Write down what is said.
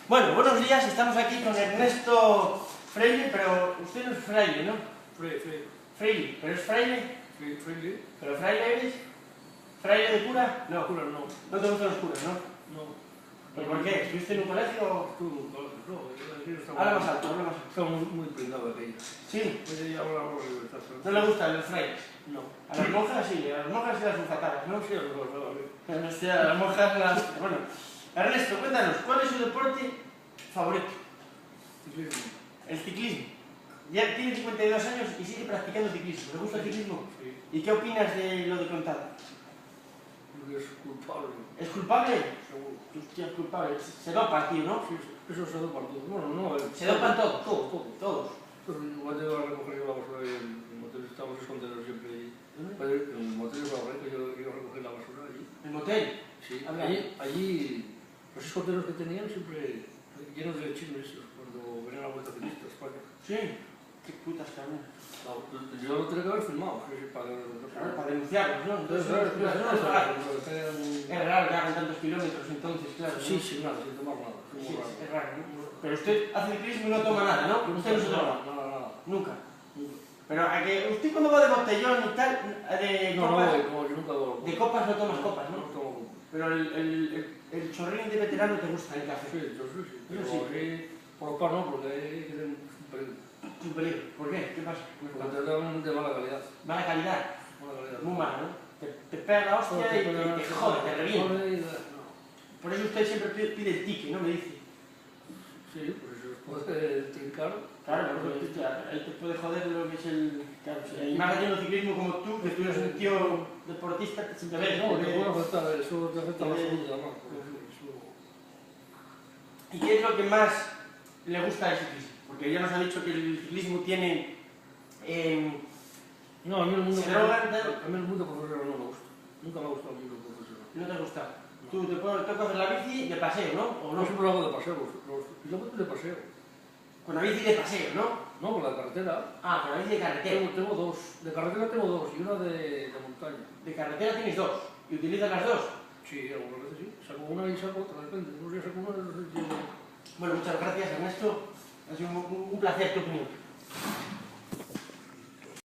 Bueno, buenos días, estamos aquí con Ernesto Freire, pero usted no es fraile, ¿no? Freire, ¿pero es fraile? Freire. ¿Pero fraile eres? ¿Fraile de cura? No. Cura no. No te gustan los curas, ¿no? No. ¿Pero por qué? ¿Estuviste en un colegio o...? Estuve en un colegio, no. Habla más alto, habla más alto. Estaba muy prendado de aquello. ¿Sí? Ahora libertad. ¿No le gustan los frailes? No. A las monjas sí, a las monjas sí las bufatadas, ¿no? Sí, a lo mejor, Pero hostia, a las monjas las... Bueno, Ernesto, cuéntanos, ¿cuál es su deporte favorito? ciclismo. El ciclismo. Ya tiene 52 años y sigue practicando ciclismo. ¿Le gusta el ciclismo? Sí. ¿Y qué opinas de lo de Contado? Porque es culpable. ¿Es culpable? Seguro. Hostia, es culpable. Se dopa, tío, ¿no? Sí, eso se dopa todo. Bueno, no. Se dopan todos. Todo. Todos. Pero igual te iba a recoger yo la basura y en el motel estamos escondidos siempre allí. En el motel de Barreto yo iba a recoger la basura allí. ¿El motel? Sí. Anda. Allí los escoteros que tenían siempre llenos de chismes cuando venían a la Vuelta Ciclista a España. Sí. Qué putas, cabrón. Yo lo tenía que haber filmado, para Claro, para denunciarlos, ¿no? Entonces, Claro, es raro. Es claro. raro que hagan tantos kilómetros, entonces, claro. Sí, ¿no? sin nada, sin tomar nada. Sí, es raro, ¿no? Pero usted hace ciclismo y no toma nada, ¿no? Usted no se droga. Nada. Nunca. Pero a que usted cuando va de botellón y tal, de No, copas, como yo nunca voy. de copas no tomas copas, No ¿no? tomo. Pero el chorrín de veterano te gusta el café. Sí, yo sí. Eso Pero sí. así, por lo par no, porque hay que tener un peligro. Un peligro. ¿Por qué? ¿Qué pasa? Porque te dan de mala calidad. Mala calidad. Mala calidad. Muy mala, ¿no? Te pega la hostia y te jode, te revienta. No. Por eso usted siempre pide el tique, ¿no? Me dice. Sí, pues eso puede trincar. Claro, porque él te puede joder lo que es el... Claro, y más haciendo ciclismo como tú, que tú eres un tío deportista, simplemente... No, te puede afectar, eso te afecta a la salud, además. ¿Y qué es lo que más le gusta del ciclismo? Porque ya nos ha dicho que el ciclismo tiene... No, a mí el mundo ¿Se drogan? profesional no me gusta. Nunca me ha gustado el mundo profesional. ¿No te ha gustado? Tú te coges la bici de paseo, ¿no? ¿O No no? siempre lo hago de paseo, los kilómetros de paseo. Con la bici de paseo, ¿no? No, con la carretera. Ah, con la bici de carretera. Tengo dos. De carretera tengo dos y una de montaña. De carretera tienes dos. ¿Y utilizas las dos? Sí, algunas veces sí. Saco una y saco otra, depende. Unos días saco una y otros días saco otra. Bueno, muchas gracias, Ernesto. Ha sido un placer tu opinión.